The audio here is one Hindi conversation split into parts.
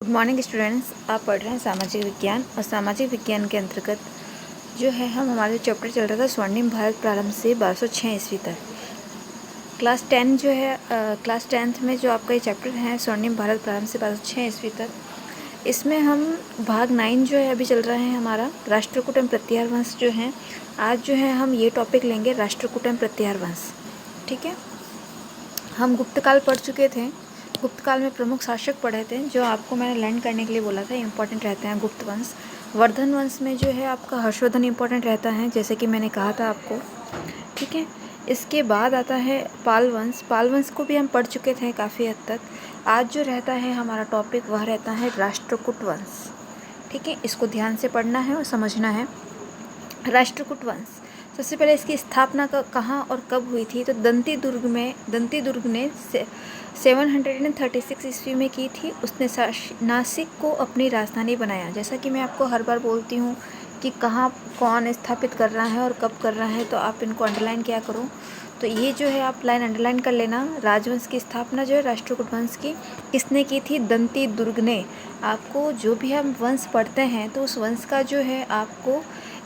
Good morning students. आप पढ़ रहे हैं सामाजिक विज्ञान और सामाजिक विज्ञान के अंतर्गत जो है हमारे चैप्टर चल रहा था स्वर्णिम भारत प्रारंभ से 1206 ईस्वी तक। क्लास 10 जो है क्लास 10th में जो आपका ये चैप्टर है स्वर्णिम भारत प्रारंभ से 1206 ईस्वी तक, इसमें हम भाग 9 जो है अभी चल रहा है हमारा राष्ट्रकूट एवं प्रत्याहार वंश जो है। आज जो है हम ये टॉपिक लेंगे राष्ट्रकूट एवं प्रत्याहार वंश। ठीक है, हम गुप्तकाल पढ़ चुके थे। गुप्तकाल में प्रमुख शासक पढ़े थे जो आपको मैंने लर्न करने के लिए बोला था, इंपॉर्टेंट रहते हैं गुप्त वंश। वर्धन वंश में जो है आपका हर्षवर्धन इंपॉर्टेंट रहता है, जैसे कि मैंने कहा था आपको। ठीक है, इसके बाद आता है पाल वंश। पाल वंश को भी हम पढ़ चुके थे काफ़ी हद तक। आज जो रहता है हमारा टॉपिक वह रहता है राष्ट्रकूट वंश। ठीक है, इसको ध्यान से पढ़ना है और समझना है। राष्ट्रकूट वंश सबसे पहले इसकी स्थापना कहाँ और कब हुई थी, तो दंती दुर्ग ने 736 ईस्वी में की थी। उसने नासिक को अपनी राजधानी बनाया। जैसा कि मैं आपको हर बार बोलती हूँ कि कहाँ कौन स्थापित कर रहा है और कब कर रहा है, तो आप इनको अंडरलाइन क्या करो। तो ये जो है आप लाइन अंडरलाइन कर लेना। राजवंश की स्थापना जो है राष्ट्रकूट वंश की किसने की थी, दंती दुर्ग ने। आपको जो भी हम वंश पढ़ते हैं तो उस वंश का जो है आपको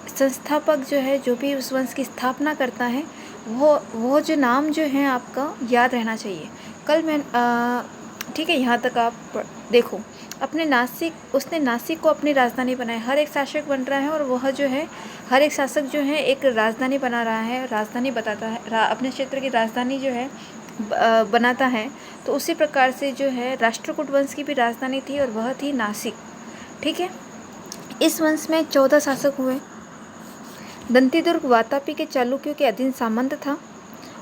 संस्थापक जो है, जो भी उस वंश की स्थापना करता है, वो जो नाम जो है आपका याद रहना चाहिए। कल मैं ठीक है, यहाँ तक आप देखो। उसने नासिक को अपनी राजधानी बनाया। हर एक शासक बन रहा है और वह जो है हर एक शासक जो है एक राजधानी बना रहा है, राजधानी बताता है, अपने क्षेत्र की राजधानी जो है बनाता है। तो उसी प्रकार से जो है राष्ट्रकूट वंश की भी राजधानी थी और वह थी नासिक। ठीक है, इस वंश में 14 शासक हुए। दंतीदुर्ग वातापी के चालुक्यों के अधीन सामंत था।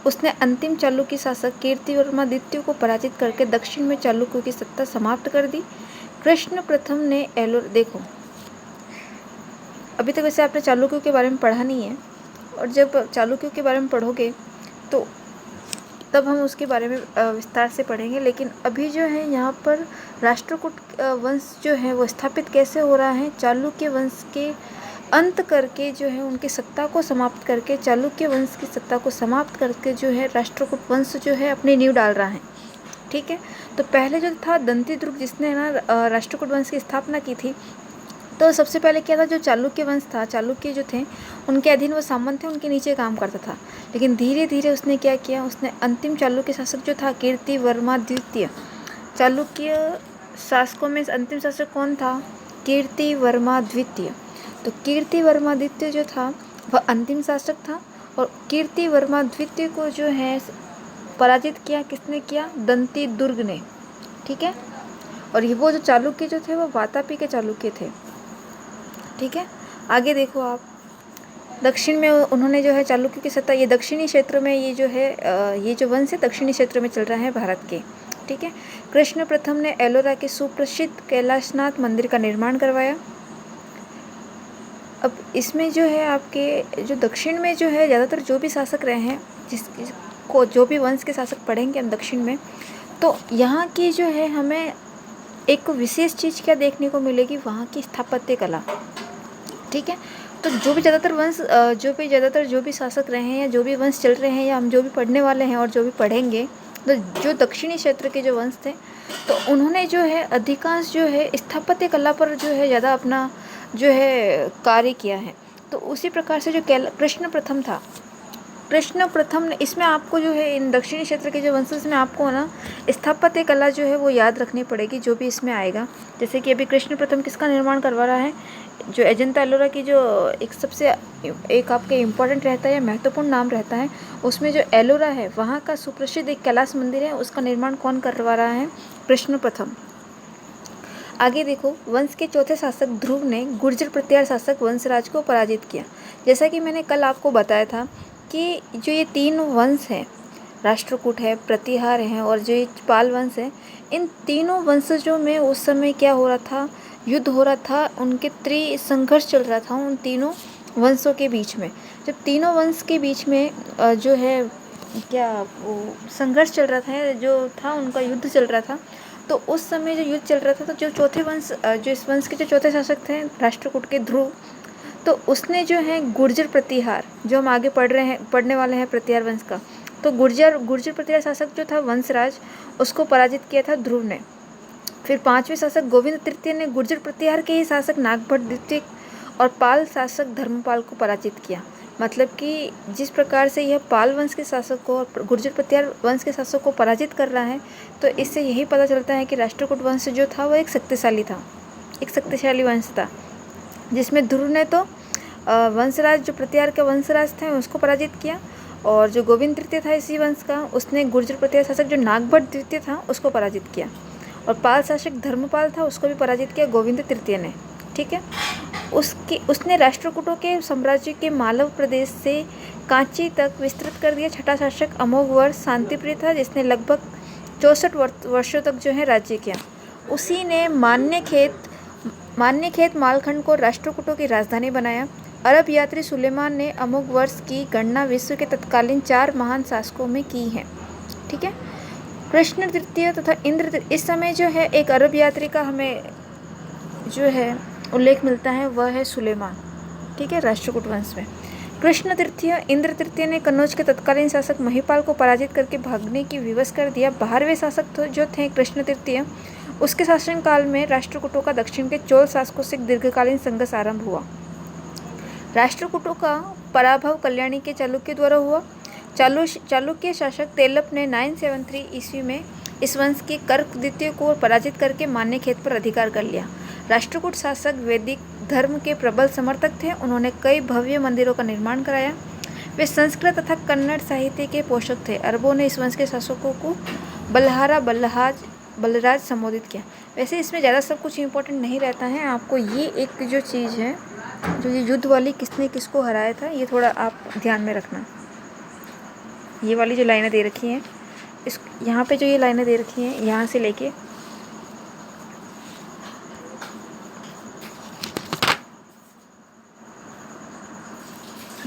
उसने अंतिम चालुक्य शासक कीर्तिवर्मा द्वितीय को पराजित करके दक्षिण में चालुक्यों की सत्ता समाप्त कर दी। कृष्ण प्रथम ने देखो, अभी तक वैसे आपने चालुक्यों के बारे में पढ़ा नहीं है, और जब चालुक्यों के बारे में पढ़ोगे तो तब हम उसके बारे में विस्तार से पढ़ेंगे। लेकिन अभी जो है यहाँ पर राष्ट्रकूट वंश जो है वो स्थापित कैसे हो रहा है, चालुक्य वंश के अंत करके जो है उनकी सत्ता को समाप्त करके, चालुक्य वंश की सत्ता को समाप्त करके जो है राष्ट्रकूट वंश जो है अपनी नींव डाल रहा है। ठीक है, तो पहले जो था दंतीदुर्ग जिसने ना राष्ट्रकूट वंश की स्थापना की थी, तो सबसे पहले क्या था, जो चालुक्य वंश था, चालुक्य जो थे उनके अधीन वो सामंत थे, उनके नीचे काम करता था। लेकिन धीरे धीरे उसने क्या किया, उसने अंतिम चालुक्य शासक जो था कीर्तिवर्मा द्वितीय, चालुक्य शासकों में अंतिम शासक कौन था, कीर्तिवर्मा द्वितीय। तो कीर्तिवर्मा द्वितीय जो था वह अंतिम शासक था, और कीर्तिवर्मा द्वितीय को जो है पराजित किया किसने किया, दंती दुर्ग ने। ठीक है, और ये वो जो चालुक्य जो थे वो वातापी के चालुक्य थे। ठीक है, आगे देखो आप, दक्षिण में उन्होंने जो है चालुक्य की सत्ता, ये दक्षिणी क्षेत्र में ये जो है ये जो वंश है दक्षिणी क्षेत्र में चल रहा है भारत के। ठीक है, कृष्ण प्रथम ने एलोरा के सुप्रसिद्ध कैलाशनाथ मंदिर का निर्माण करवाया। अब इसमें जो है आपके जो दक्षिण में जो है ज़्यादातर जो भी शासक रहे हैं, जिसको जो भी वंश के शासक पढ़ेंगे हम दक्षिण में, तो यहाँ की जो है हमें एक विशेष चीज़ क्या देखने को मिलेगी, वहाँ की स्थापत्य कला। ठीक है, तो जो भी ज़्यादातर जो भी शासक रहे हैं या जो भी वंश चल रहे हैं या हम जो भी पढ़ने वाले हैं और जो भी पढ़ेंगे, तो जो दक्षिणी क्षेत्र के जो वंश थे तो उन्होंने जो है अधिकांश जो है स्थापत्य कला पर जो है ज़्यादा अपना जो है कार्य किया है। तो उसी प्रकार से जो कृष्ण प्रथम था, कृष्ण प्रथम ने, इसमें आपको जो है इन दक्षिणी क्षेत्र के जो वंशज में आपको ना स्थापत्य कला जो है वो याद रखनी पड़ेगी, जो भी इसमें आएगा। जैसे कि अभी कृष्ण प्रथम किसका निर्माण करवा रहा है, जो अजंता एलोरा की जो एक आपके इम्पोर्टेंट रहता है या महत्वपूर्ण नाम रहता है, उसमें जो एलोरा है वहाँ का सुप्रसिद्ध एक कैलाश मंदिर है, उसका निर्माण कौन करवा रहा है, कृष्ण प्रथम। आगे देखो, वंश के चौथे शासक ध्रुव ने गुर्जर प्रत्याहार शासक वंशराज को पराजित किया। जैसा कि मैंने कल आपको बताया था कि जो ये 3 वंश हैं, राष्ट्रकूट है, प्रतिहार है और जो ये पाल वंश है, इन तीनों वंशजों में उस समय क्या हो रहा था, युद्ध हो रहा था, उनके संघर्ष चल रहा था उन तीनों वंशों के बीच में। जब तीनों वंश के बीच में जो है क्या वो संघर्ष चल रहा था, जो था उनका युद्ध चल रहा था, तो उस समय जो युद्ध चल रहा था, तो जो इस वंश के जो चौथे शासक थे राष्ट्रकूट के ध्रुव, तो उसने जो है गुर्जर प्रतिहार, जो हम आगे पढ़ने वाले हैं प्रतिहार वंश का, तो गुर्जर प्रतिहार शासक जो था वंशराज, उसको पराजित किया था ध्रुव ने। फिर 5वें शासक गोविंद तृतीय ने गुर्जर प्रतिहार के ही शासक नागभट्ट द्वितीय और पाल शासक धर्मपाल को पराजित किया। मतलब कि जिस प्रकार से यह पाल वंश के शासक को और गुर्जर प्रतिहार वंश के शासक को पराजित कर रहा है, तो इससे यही पता चलता है कि राष्ट्रकूट वंश जो था वो एक शक्तिशाली वंश था, जिसमें ध्रुव ने तो वंशराज जो प्रतिहार के वंशराज थे उसको पराजित किया, और जो गोविंद तृतीय था इसी वंश का, उसने गुर्जर प्रतिहार शासक जो नागभट्ट द्वितीय था उसको पराजित किया, और पाल शासक धर्मपाल था उसको भी पराजित किया गोविंद तृतीय ने। ठीक है, उसने राष्ट्रकूटों के साम्राज्य के मालव प्रदेश से कांची तक विस्तृत कर दिया। छठा शासक अमोघवर्ष शांतिप्रिय था, जिसने लगभग 64 वर्षों तक जो है राज्य किया। उसी ने मान्यखेत मालखंड को राष्ट्रकूटों की राजधानी बनाया। अरब यात्री सुलेमान ने अमोघवर्ष की गणना विश्व के तत्कालीन 4 महान शासकों में की है। ठीक है, कृष्ण तृतीय तथा इंद्र, इस समय जो है एक अरब यात्री का हमें जो है उल्लेख मिलता है, वह है सुलेमान। ठीक है, राष्ट्रकूट वंश में कृष्ण तृतीय इंद्र तृतीय ने कन्नौज के तत्कालीन शासक महिपाल को पराजित करके भागने की विवश कर दिया। 12वें शासक जो थे कृष्ण तृतीय, उसके शासनकाल में राष्ट्रकूटों का दक्षिण के चोल शासकों से दीर्घकालीन संघर्ष आरंभ हुआ। राष्ट्रकूटों का पराभव कल्याणी के चालुक्य द्वारा हुआ। चालुक्य शासक तेलप ने 973 ईस्वी में इस वंश के कर्क द्वितीय को पराजित करके मान्यखेत पर अधिकार कर लिया। राष्ट्रकूट शासक वैदिक धर्म के प्रबल समर्थक थे। उन्होंने कई भव्य मंदिरों का निर्माण कराया। वे संस्कृत तथा कन्नड़ साहित्य के पोषक थे। अरबों ने इस वंश के शासकों को बलराज संबोधित किया। वैसे इसमें ज़्यादा सब कुछ इम्पोर्टेंट नहीं रहता है, आपको ये एक जो चीज़ है, जो ये युद्ध वाली किसने किसको हराया था, ये थोड़ा आप ध्यान में रखना। ये वाली जो लाइनें दे रखी हैं, इस यहाँ पे जो ये लाइनें दे रखी हैं, यहाँ से लेके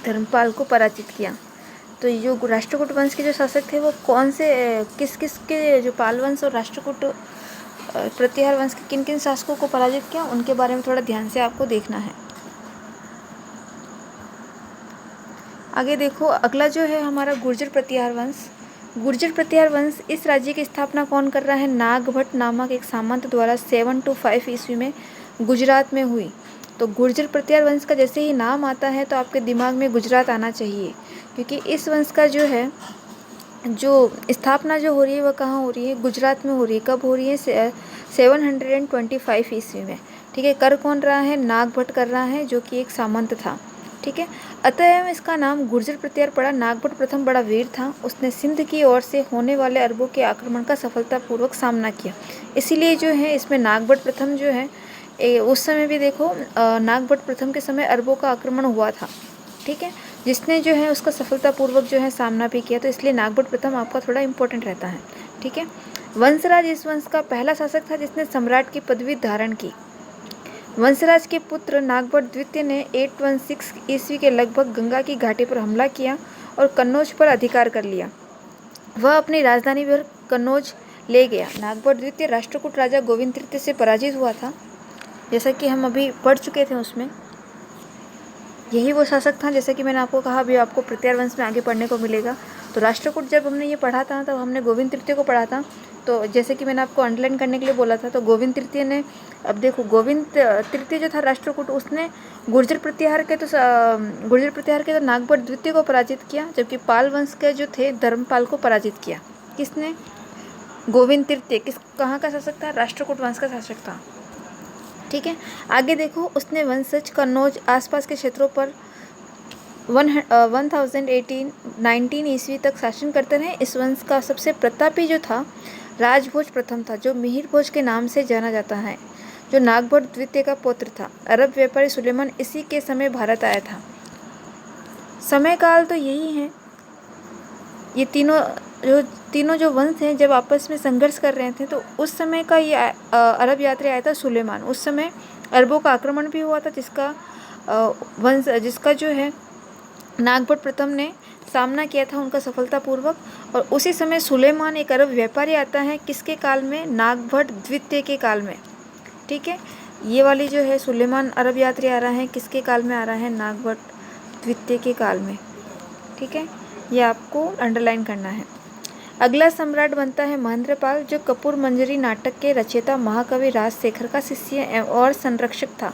धर्मपाल को पराजित किया। तो ये जो राष्ट्रकूट वंश के जो शासक थे वो कौन से किस के जो पाल वंश और राष्ट्रकूट प्रतिहार वंश के किन किन शासकों को पराजित किया, उनके बारे में थोड़ा ध्यान से आपको देखना है। आगे देखो, अगला जो है हमारा गुर्जर प्रतिहार वंश। गुर्जर प्रतिहार वंश, इस राज्य की स्थापना कौन कर रहा है? नागभट्ट नामक एक सामंत द्वारा 725 ईस्वी में गुजरात में हुई। तो गुर्जर प्रतिहार वंश का जैसे ही नाम आता है तो आपके दिमाग में गुजरात आना चाहिए, क्योंकि इस वंश का जो है जो स्थापना जो हो रही है वह कहाँ हो रही है? गुजरात में हो रही है। कब हो रही है? 725 ईस्वी में। ठीक है, कर कौन रहा है? नागभट्ट कर रहा है, जो कि एक सामंत था। ठीक है, अतएव इसका नाम गुर्जर प्रतिहार पड़ा। नागभट्ट प्रथम बड़ा वीर था। उसने सिंध की ओर से होने वाले अरबों के आक्रमण का सफलतापूर्वक सामना किया, इसीलिए जो है इसमें नागभट्ट प्रथम जो है उस समय भी देखो नागभट्ट प्रथम के समय अरबों का आक्रमण हुआ था। ठीक है, जिसने जो है उसका सफलतापूर्वक जो है सामना भी किया, तो इसलिए नागभट्ट प्रथम आपका थोड़ा इंपॉर्टेंट रहता है। ठीक है, वंशराज इस वंश का पहला शासक था जिसने सम्राट की पदवी धारण की। वंशराज के पुत्र नागभट्ट द्वितीय ने 816 ईस्वी के लगभग गंगा की घाटी पर हमला किया और कन्नौज पर अधिकार कर लिया। वह अपनी राजधानी पर कन्नौज ले गया। नागभट्ट द्वितीय राष्ट्रकूट राजा गोविंद तृतीय से पराजित हुआ था, जैसा कि हम अभी पढ़ चुके थे। उसमें यही वो शासक था, जैसा कि मैंने आपको कहा, अभी आपको प्रतिहार वंश में आगे पढ़ने को मिलेगा। तो राष्ट्रकूट जब हमने ये पढ़ा था तब हमने गोविंद तृतीय को पढ़ा था। तो जैसे कि मैंने आपको अंडरलाइन करने के लिए बोला था, तो गोविंद तृतीय ने, अब देखो गोविंद तृतीय जो था राष्ट्रकूट, उसने गुर्जर प्रतिहार के तो नागभट्ट द्वितीय को पराजित किया, जबकि पाल वंश के जो थे धर्मपाल को पराजित किया। किसने? गोविंद तृतीय। कहाँ का शासक था? राष्ट्रकूट वंश का शासक था। ठीक है, आगे देखो, उसने वंशज कन्नौज आसपास के क्षेत्रों पर 1019 ईस्वी तक शासन करते रहे। इस वंश का सबसे प्रतापी जो था राजभोज प्रथम था, जो मिहिर भोज के नाम से जाना जाता है, जो नागभट्ट द्वितीय का पुत्र था। अरब व्यापारी सुलेमान इसी के समय भारत आया था। समय काल तो यही है। ये तीनों जो वंश हैं जब आपस में संघर्ष कर रहे थे, तो उस समय का ये अरब यात्री आया था सुलेमान। उस समय अरबों का आक्रमण भी हुआ था, जिसका जो है नागभट्ट प्रथम ने सामना किया था उनका सफलतापूर्वक। और उसी समय सुलेमान एक अरब व्यापारी आता है, किसके काल में? नागभट्ट द्वितीय के काल में। ठीक है, ये वाली जो है सुलेमान अरब यात्री आ रहा है, किसके काल में आ रहा है? नागभट्ट द्वितीय के काल में। ठीक है, ये आपको अंडरलाइन करना है। अगला सम्राट बनता है महेंद्रपाल, जो कपूर मंजरी नाटक के रचयिता महाकवि राजशेखर का शिष्य और संरक्षक था।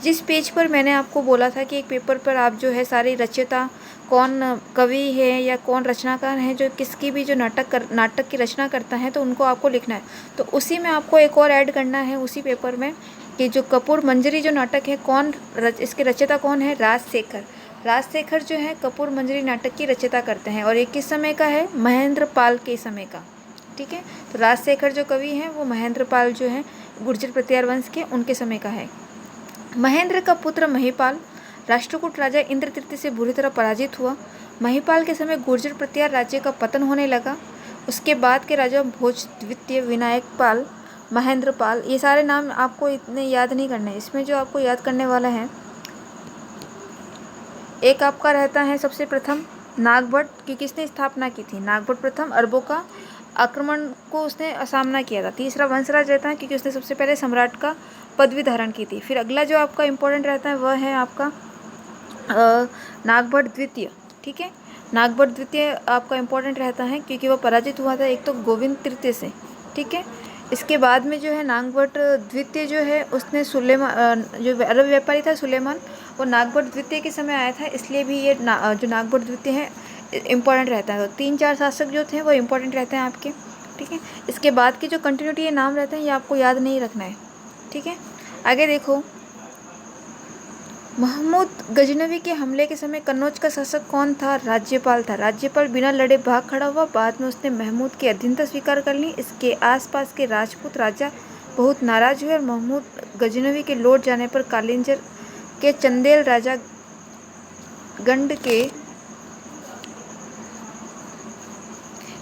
जिस पेज पर मैंने आपको बोला था कि एक पेपर पर आप जो है सारी रचयिता कौन कवि है या कौन रचनाकार है जो किसकी भी जो नाटक की रचना करता है तो उनको आपको लिखना है, तो उसी में आपको एक और ऐड करना है उसी पेपर में कि जो कपूर मंजरी जो नाटक है इसके रचयिता कौन है, राजशेखर। राजशेखर जो है कपूर मंजरी नाटक की रचयिता करते हैं और ये किस समय का है, महेंद्रपाल के समय का। ठीक है, तो राजशेखर जो कवि हैं वो महेंद्रपाल जो है गुर्जर प्रतिहार वंश के उनके समय का है। महेंद्र का पुत्र महिपाल राष्ट्रकूट राजा इंद्र तृतीय से बुरी तरह पराजित हुआ। महिपाल के समय गुर्जर प्रतिहार राज्य का पतन होने लगा। उसके बाद के राजा भोज द्वितीय, विनायकपाल, महेंद्रपाल, ये सारे नाम आपको इतने याद नहीं करने। इसमें जो आपको याद करने वाला है, एक आपका रहता है सबसे प्रथम नागभट्ट की किसने स्थापना की थी, नागभट्ट प्रथम अरबों का आक्रमण को उसने सामना किया था। तीसरा वंशराज रहता है क्योंकि उसने सबसे पहले सम्राट का पदवी धारण की थी। फिर अगला जो आपका इम्पोर्टेंट रहता है वह है आपका नागभट्ट द्वितीय। ठीक है, नागभट्ट द्वितीय आपका इम्पोर्टेंट रहता है क्योंकि वह पराजित हुआ था एक तो गोविंद तृतीय से। ठीक है, इसके बाद में जो है नागभट्ट द्वितीय जो है उसने सुलेमान जो अरब व्यापारी था सुलेमान, वो नागभट्ट द्वितीय के समय आया था, इसलिए भी ये जो नागभट्ट द्वितीय है इम्पोर्टेंट रहता है। तो 3-4 शासक जो थे वो इम्पोर्टेंट रहते हैं आपके। ठीक है, इसके बाद की जो कंटिन्यूटी ये नाम रहते हैं ये आपको याद नहीं रखना है। ठीक है, आगे देखो, महमूद गजनवी के हमले के समय कन्नौज का शासक कौन था, राज्यपाल था। राज्यपाल बिना लड़े भाग खड़ा हुआ, बाद में उसने महमूद की अधीनता स्वीकार कर ली। इसके आसपास के राजपूत राजा बहुत नाराज हुए और महमूद गजनवी के लौट जाने पर कालिंजर के चंदेल राजा गंड के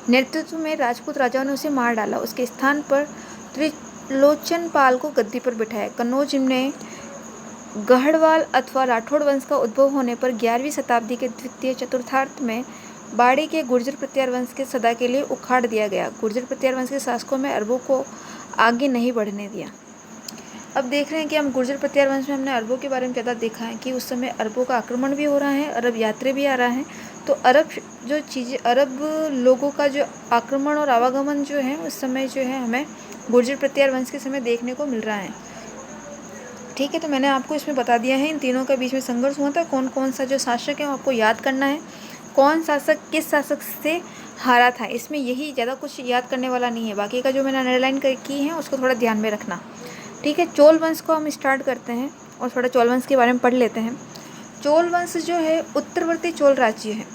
नेतृत्व में राजपूत राजाओं ने उसे मार डाला। उसके स्थान पर त्रिलोचन पाल को गद्दी पर बिठाया। कन्नौज में गढ़वाल अथवा राठौड़ वंश का उद्भव होने पर 11वीं शताब्दी के द्वितीय चतुर्थार्थ में बाड़ी के गुर्जर प्रतिहार वंश के सदा के लिए उखाड़ दिया गया। गुर्जर प्रतिहार वंश के शासकों में अरबों को आगे नहीं बढ़ने दिया। अब देख रहे हैं कि हम गुर्जर प्रतिहार वंश में हमने अरबों के बारे में ज़्यादा देखा है कि उस समय अरबों का आक्रमण भी हो रहा है, अरब यात्री भी आ रहा है, तो अरब लोगों का जो आक्रमण और आवागमन जो है उस समय जो है हमें गुर्जर प्रतिहार वंश के समय देखने को मिल रहा है। ठीक है, तो मैंने आपको इसमें बता दिया है इन तीनों के बीच में संघर्ष हुआ था, कौन कौन सा जो शासक है वो आपको याद करना है, कौन शासक किस शासक से हारा था। इसमें यही ज़्यादा कुछ याद करने वाला नहीं है, बाकी का जो मैंने अंडरलाइन की है उसको थोड़ा ध्यान में रखना। ठीक है, चोल वंश को हम स्टार्ट करते हैं और थोड़ा चोल वंश के बारे में पढ़ लेते हैं। चोल वंश जो है उत्तरवर्ती चोल राज्य है।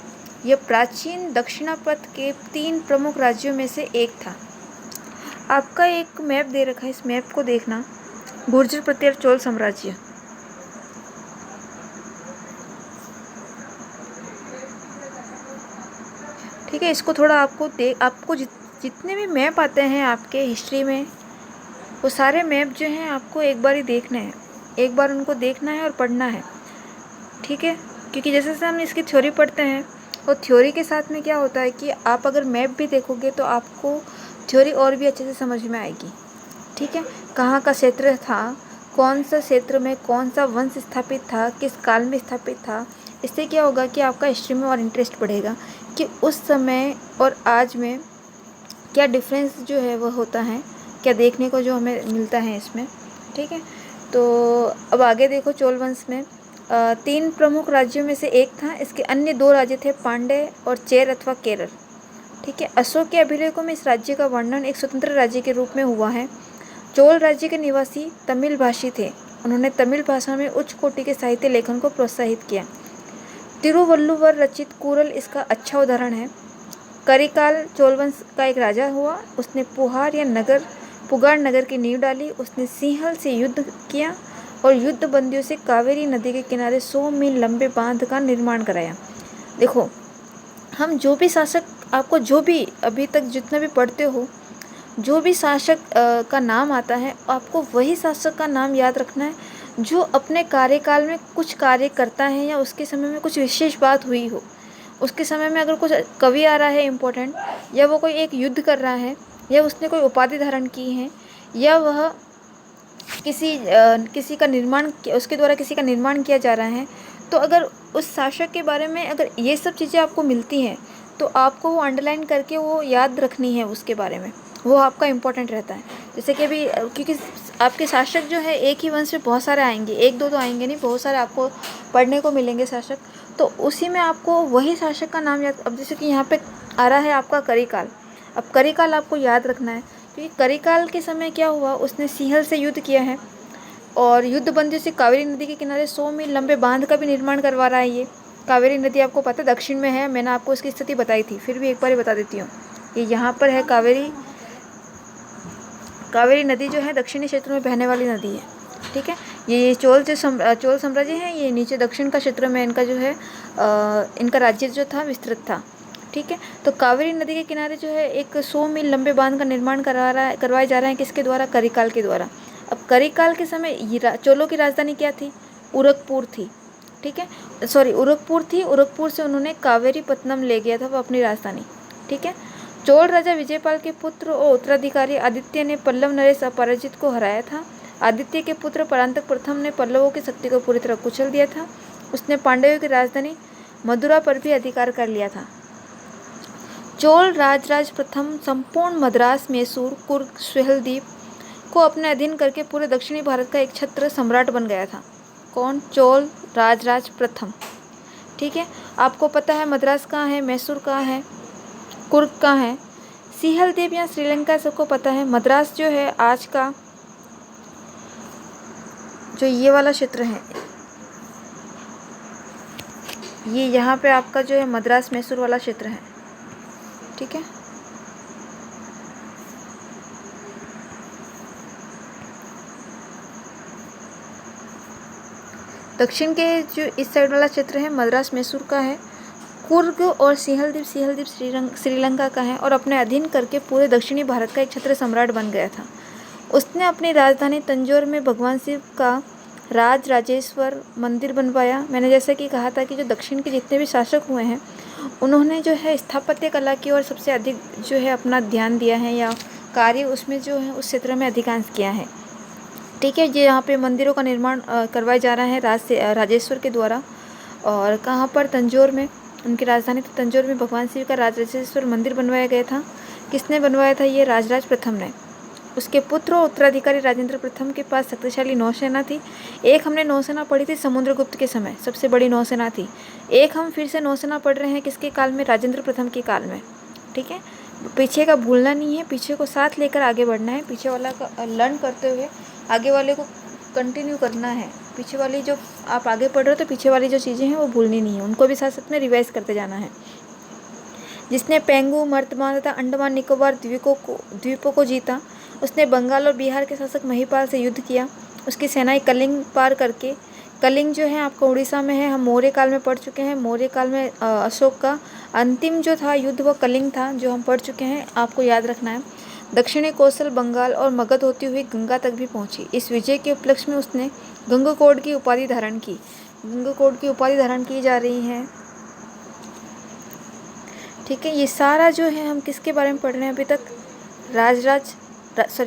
यह प्राचीन दक्षिणापथ के 3 प्रमुख राज्यों में से एक था। आपका एक मैप दे रखा है, इस मैप को देखना, गुर्जर प्रतिहार चोल साम्राज्य। ठीक है, इसको थोड़ा आपको जितने भी मैप आते हैं आपके हिस्ट्री में वो सारे मैप जो हैं आपको एक बार ही देखने हैं, एक बार उनको देखना है और पढ़ना है। ठीक है, क्योंकि जैसे जैसे हम इसकी थ्योरी पढ़ते हैं और थ्योरी के साथ में क्या होता है कि आप अगर मैप भी देखोगे तो आपको थ्योरी और भी अच्छे से समझ में आएगी। ठीक है, कहाँ का क्षेत्र था, कौन सा क्षेत्र में कौन सा वंश स्थापित था, किस काल में स्थापित था। इससे क्या होगा कि आपका हिस्ट्री में और इंटरेस्ट बढ़ेगा कि उस समय और आज में क्या डिफरेंस जो है वो होता है, क्या देखने को जो हमें मिलता है इसमें। ठीक है, तो अब आगे देखो, चोल वंश में 3 प्रमुख राज्यों में से एक था। इसके अन्य 2 राज्य थे, पांड्य और चेर अथवा केरल। ठीक है, अशोक के अभिलेखों में इस राज्य का वर्णन एक स्वतंत्र राज्य के रूप में हुआ है। चोल राज्य के निवासी तमिल भाषी थे। उन्होंने तमिल भाषा में उच्च कोटि के साहित्य लेखन को प्रोत्साहित किया। तिरुवल्लुवर रचित कुरल इसका अच्छा उदाहरण है। करिकाल चोल वंश का एक राजा हुआ। उसने पुगार नगर की नींव डाली। उसने सिंहल से युद्ध किया और युद्ध बंदियों से कावेरी नदी के किनारे 100 मील लंबे बांध का निर्माण कराया। देखो, हम जो भी शासक आपको जो भी अभी तक जितना भी पढ़ते हो, जो भी शासक का नाम आता है आपको वही शासक का नाम याद रखना है जो अपने कार्यकाल में कुछ कार्य करता है या उसके समय में कुछ विशेष बात हुई हो। उसके समय में अगर कुछ कवि आ रहा है इम्पोर्टेंट, या वो कोई एक युद्ध कर रहा है, या उसने कोई उपाधि धारण की है, या वह किसी का निर्माण, उसके द्वारा किसी का निर्माण किया जा रहा है, तो अगर उस शासक के बारे में अगर ये सब चीज़ें आपको मिलती हैं तो आपको वो अंडरलाइन करके वो याद रखनी है उसके बारे में, वो आपका इम्पोर्टेंट रहता है। जैसे कि अभी क्योंकि आपके शासक जो है एक ही वंश में बहुत सारे आएंगे, एक दो तो आएंगे नहीं, बहुत सारे आपको पढ़ने को मिलेंगे शासक, तो उसी में आपको वही शासक का नाम याद। अब जैसे कि यहाँ पे आ रहा है आपका करिकाल, अब करिकाल आपको याद रखना है क्योंकि करिकाल के समय क्या हुआ, उसने सिंहल से युद्ध किया है और युद्ध बंदी से कावेरी नदी के किनारे 100 मील लंबे बांध का भी निर्माण करवा रहा है। ये कावेरी नदी आपको पता है दक्षिण में है, मैंने आपको इसकी स्थिति बताई थी, फिर भी एक बार ही बता देती हूँ। ये यहाँ पर है कावेरी नदी जो है दक्षिणी क्षेत्र में बहने वाली नदी है, ठीक है। ये चोल साम्राज्य है, ये नीचे दक्षिण का क्षेत्र में इनका जो है इनका राज्य जो था विस्तृत था, ठीक है। तो कावेरी नदी के किनारे जो है एक 100 मील लंबे बांध का निर्माण करवाए जा रहे हैं, किसके द्वारा, करिकाल के द्वारा। अब करिकाल के समय चोलों की राजधानी क्या थी, उरकपुर थी, ठीक है, सॉरी उरकपुर थी। उरकपुर से उन्होंने कावेरीपत्तनम ले गया था वो अपनी राजधानी, ठीक है। चोल राजा विजयपाल के पुत्र और उत्तराधिकारी आदित्य ने पल्लव नरेश अपराजित को हराया था। आदित्य के पुत्र परांतक प्रथम ने पल्लवों की शक्ति को पूरी तरह कुचल दिया था। उसने पांडवों की राजधानी मदुरा पर भी अधिकार कर लिया था। चोल राजराज प्रथम संपूर्ण मद्रास, मैसूर, कुर्ग, सहेलदीप को अपने अधीन करके पूरे दक्षिणी भारत का एक छत्र सम्राट बन गया था। कौन, चोल राजराज प्रथम, ठीक है। आपको पता है मद्रास कहाँ है, मैसूर कहाँ है, कुर्ग कहाँ है, सिहलदीप या श्रीलंका सबको पता है। मद्रास जो है आज का जो ये वाला क्षेत्र है, ये यहाँ पे आपका जो है मद्रास मैसूर वाला क्षेत्र है, ठीक है। दक्षिण के जो इस साइड वाला क्षेत्र है मद्रास मैसूर का है। कुर्ग और सिहलदीप श्रीलंका का है और अपने अधीन करके पूरे दक्षिणी भारत का एक छत्र सम्राट बन गया था। उसने अपनी राजधानी तंजौर में भगवान शिव का राजेश्वर मंदिर बनवाया। मैंने जैसा कि कहा था कि जो दक्षिण के जितने भी शासक हुए हैं उन्होंने जो है स्थापत्य कला की ओर सबसे अधिक जो है अपना ध्यान दिया है या कार्य उसमें जो है उस क्षेत्र में अधिकांश किया है, ठीक है। ये यहाँ पे मंदिरों का निर्माण करवाया जा रहा है राजेश्वर के द्वारा। और कहाँ पर, तंजौर में, उनकी राजधानी तो तंजौर में भगवान शिव का राजेश्वर मंदिर बनवाया गया था। किसने बनवाया था, ये राजराज प्रथम ने। उसके पुत्र और उत्तराधिकारी राजेंद्र प्रथम के पास शक्तिशाली नौसेना थी। एक हमने नौसेना पढ़ी थी समुद्रगुप्त के समय, सबसे बड़ी नौसेना थी। एक हम फिर से नौसेना पढ़ रहे हैं किसके काल में, राजेंद्र प्रथम के काल में, ठीक है। पीछे का भूलना नहीं है, पीछे को साथ लेकर आगे बढ़ना है, पीछे वाला का लर्न करते हुए आगे वाले को कंटिन्यू करना है। पीछे वाली जो आप आगे पढ़ रहे हो तो पीछे वाली जो चीज़ें हैं वो भूलनी नहीं है, उनको भी साथ साथ में रिवाइज करते जाना है। जिसने पेंगू, मर्तमान तथा अंडमान निकोबार द्वीपों को जीता। उसने बंगाल और बिहार के शासक महिपाल से युद्ध किया। उसकी सेनाएं कलिंग पार करके, कलिंग जो है आपका उड़ीसा में है, हम मौर्य काल में पढ़ चुके हैं। मौर्य काल में अशोक का अंतिम जो था युद्ध वो कलिंग था, जो हम पढ़ चुके हैं, आपको याद रखना है। दक्षिणी कौशल, बंगाल और मगध होती हुई गंगा तक भी पहुंची। इस विजय के उपलक्ष्य में उसने गंगकोट की उपाधि धारण की। गंगकोट की उपाधि धारण की जा रही है, ठीक है। ये सारा जो है हम किसके बारे में पढ़ रहे हैं अभी तक,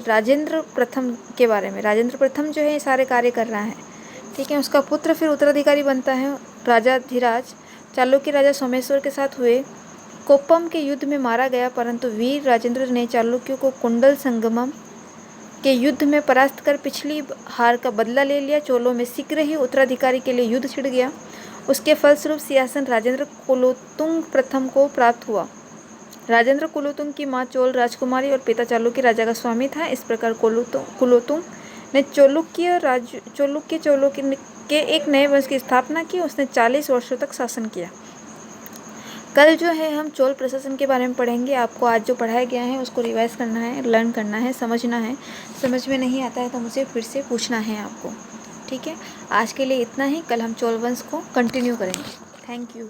राजेंद्र प्रथम के बारे में। राजेंद्र प्रथम जो है ये सारे कार्य कर रहा है, ठीक है। उसका पुत्र फिर उत्तराधिकारी बनता है राजाधिराज। चालुक्य राजा सोमेश्वर के साथ हुए कोप्पम के युद्ध में मारा गया, परंतु वीर राजेंद्र ने चालुक्यों को कुंडल संगमम के युद्ध में परास्त कर पिछली हार का बदला ले लिया। चोलों में शीघ्र ही उत्तराधिकारी के लिए युद्ध छिड़ गया। उसके फलस्वरूप सिंहासन राजेंद्र कुलोत्तुंग प्रथम को प्राप्त हुआ। राजेंद्र कुलोत्तुंग की मां चोल राजकुमारी और पिता चालुक्य राजा का स्वामी था। इस प्रकार कुलोत्तुंग ने चालुक्य के एक नए वंश की स्थापना की। उसने 40 वर्षों तक शासन किया। कल जो है हम चोल प्रशासन के बारे में पढ़ेंगे। आपको आज जो पढ़ाया गया है उसको रिवाइज करना है, लर्न करना है, समझना है। समझ में नहीं आता है तो मुझे फिर से पूछना है आपको, ठीक है। आज के लिए इतना ही, कल हम चोल वंश को कंटिन्यू करेंगे। Thank you.